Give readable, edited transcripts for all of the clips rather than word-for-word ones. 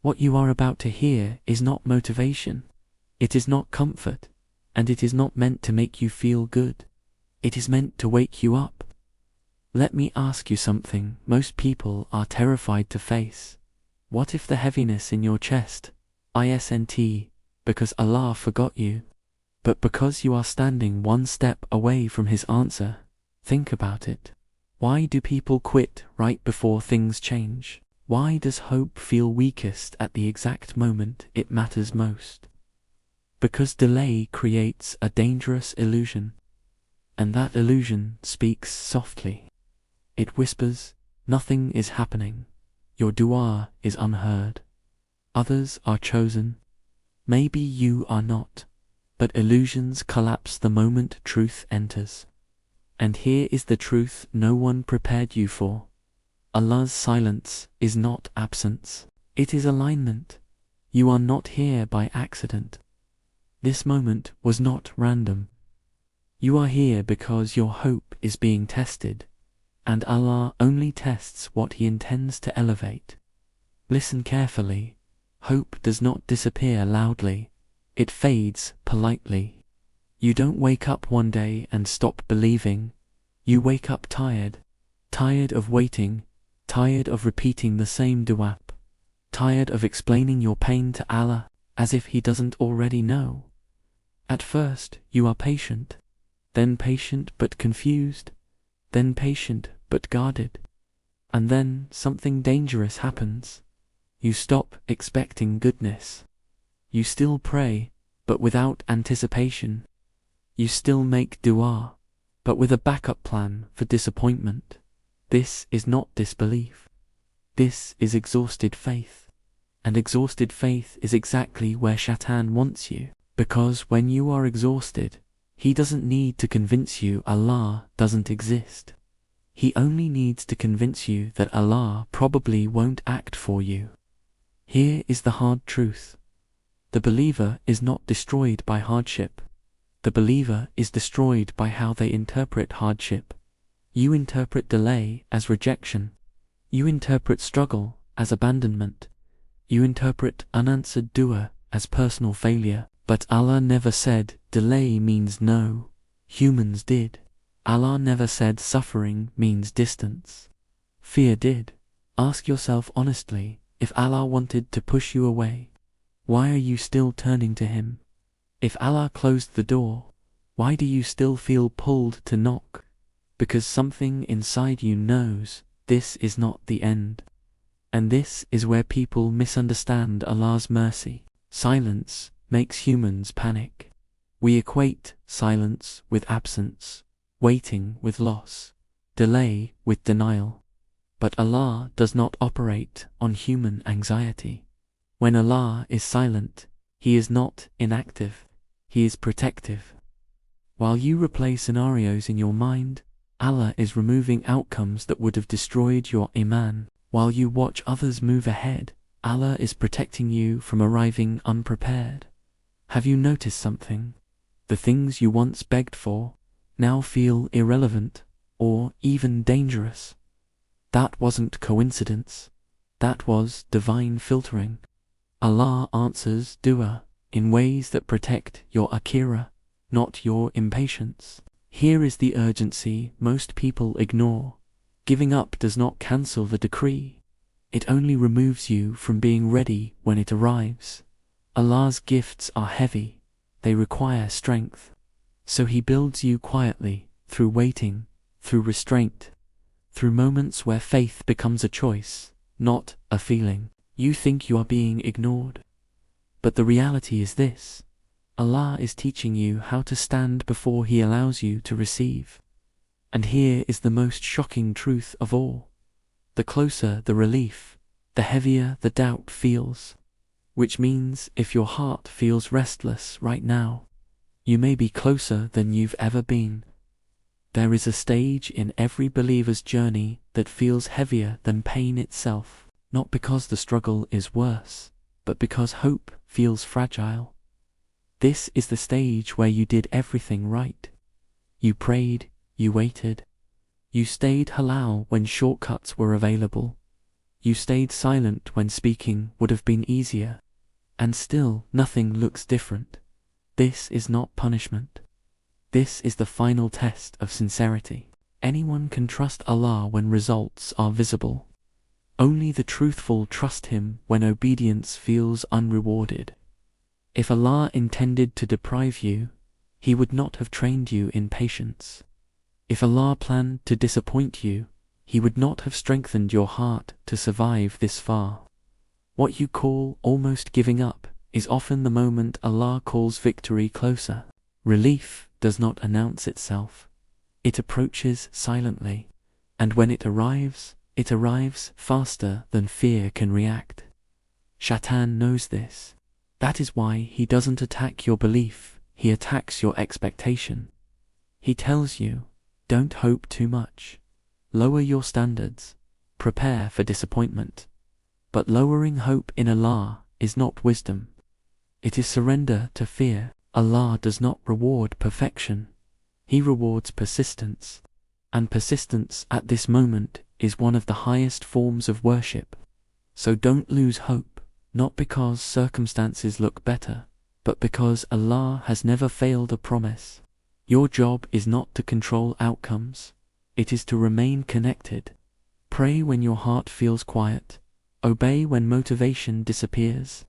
What you are about to hear is not motivation. It is not comfort, and it is not meant to make you feel good. It is meant to wake you up. Let me ask you something most people are terrified to face. What if the heaviness in your chest isn't because Allah forgot you, but because you are standing one step away from His answer? Think about it. Why do people quit right before things change? Why does hope feel weakest at the exact moment it matters most? Because delay creates a dangerous illusion, and that illusion speaks softly. It whispers, nothing is happening. Your dua is unheard. Others are chosen. Maybe you are not. But illusions collapse the moment truth enters. And here is the truth no one prepared you for. Allah's silence is not absence. It is alignment. You are not here by accident. This moment was not random. You are here because your hope is being tested, and Allah only tests what He intends to elevate. Listen carefully. Hope does not disappear loudly. It fades politely. You don't wake up one day and stop believing. You wake up tired. Tired of waiting. Tired of repeating the same dua. Tired of explaining your pain to Allah as if He doesn't already know. At first, you are patient. Then patient but confused. Then patient but guarded. And then something dangerous happens. You stop expecting goodness. You still pray, but without anticipation. You still make dua, but with a backup plan for disappointment. This is not disbelief. This is exhausted faith. And exhausted faith is exactly where Shaitan wants you. Because when you are exhausted, he doesn't need to convince you Allah doesn't exist. He only needs to convince you that Allah probably won't act for you. Here is the hard truth. The believer is not destroyed by hardship. The believer is destroyed by how they interpret hardship. You interpret delay as rejection. You interpret struggle as abandonment. You interpret unanswered dua as personal failure. But Allah never said delay means no. Humans did. Allah never said suffering means distance. Fear did. Ask yourself honestly, if Allah wanted to push you away, why are you still turning to Him? If Allah closed the door, why do you still feel pulled to knock? Because something inside you knows this is not the end. And this is where people misunderstand Allah's mercy. Silence makes humans panic. We equate silence with absence, waiting with loss, delay with denial. But Allah does not operate on human anxiety. When Allah is silent, He is not inactive, He is protective. While you replay scenarios in your mind, Allah is removing outcomes that would have destroyed your iman. While you watch others move ahead, Allah is protecting you from arriving unprepared. Have you noticed something? The things you once begged for now feel irrelevant or even dangerous. That wasn't coincidence. That was divine filtering. Allah answers dua in ways that protect your akira, not your impatience. Here is the urgency most people ignore. Giving up does not cancel the decree. It only removes you from being ready when it arrives. Allah's gifts are heavy. They require strength. So He builds you quietly, through waiting, through restraint, through moments where faith becomes a choice, not a feeling. You think you are being ignored. But the reality is this: Allah is teaching you how to stand before He allows you to receive. And here is the most shocking truth of all. The closer the relief, the heavier the doubt feels. Which means if your heart feels restless right now, you may be closer than you've ever been. There is a stage in every believer's journey that feels heavier than pain itself. Not because the struggle is worse, but because hope feels fragile. This is the stage where you did everything right. You prayed, you waited, you stayed halal when shortcuts were available. You stayed silent when speaking would have been easier. And still, nothing looks different. This is not punishment. This is the final test of sincerity. Anyone can trust Allah when results are visible. Only the truthful trust Him when obedience feels unrewarded. If Allah intended to deprive you, He would not have trained you in patience. If Allah planned to disappoint you, He would not have strengthened your heart to survive this far. What you call almost giving up is often the moment Allah calls victory closer. Relief does not announce itself. It approaches silently, and when it arrives faster than fear can react. Shaitan knows this. That is why he doesn't attack your belief, he attacks your expectation. He tells you, don't hope too much. Lower your standards. Prepare for disappointment. But lowering hope in Allah is not wisdom. It is surrender to fear. Allah does not reward perfection. He rewards persistence. And persistence at this moment is one of the highest forms of worship. So don't lose hope, not because circumstances look better, but because Allah has never failed a promise. Your job is not to control outcomes. It is to remain connected. Pray when your heart feels quiet. Obey when motivation disappears.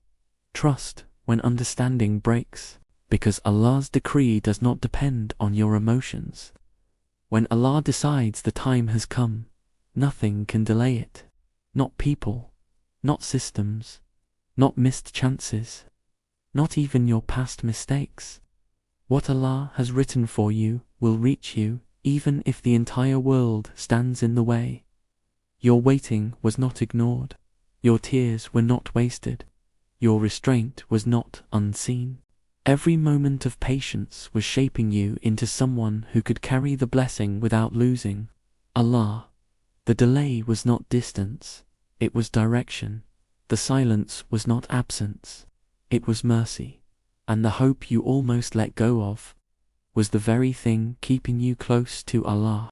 Trust when understanding breaks, because Allah's decree does not depend on your emotions. When Allah decides the time has come, nothing can delay it. Not people, not systems, not missed chances, not even your past mistakes. What Allah has written for you will reach you, even if the entire world stands in the way. Your waiting was not ignored. Your tears were not wasted. Your restraint was not unseen. Every moment of patience was shaping you into someone who could carry the blessing without losing Allah. The delay was not distance, it was direction. The silence was not absence, it was mercy. And the hope you almost let go of was the very thing keeping you close to Allah.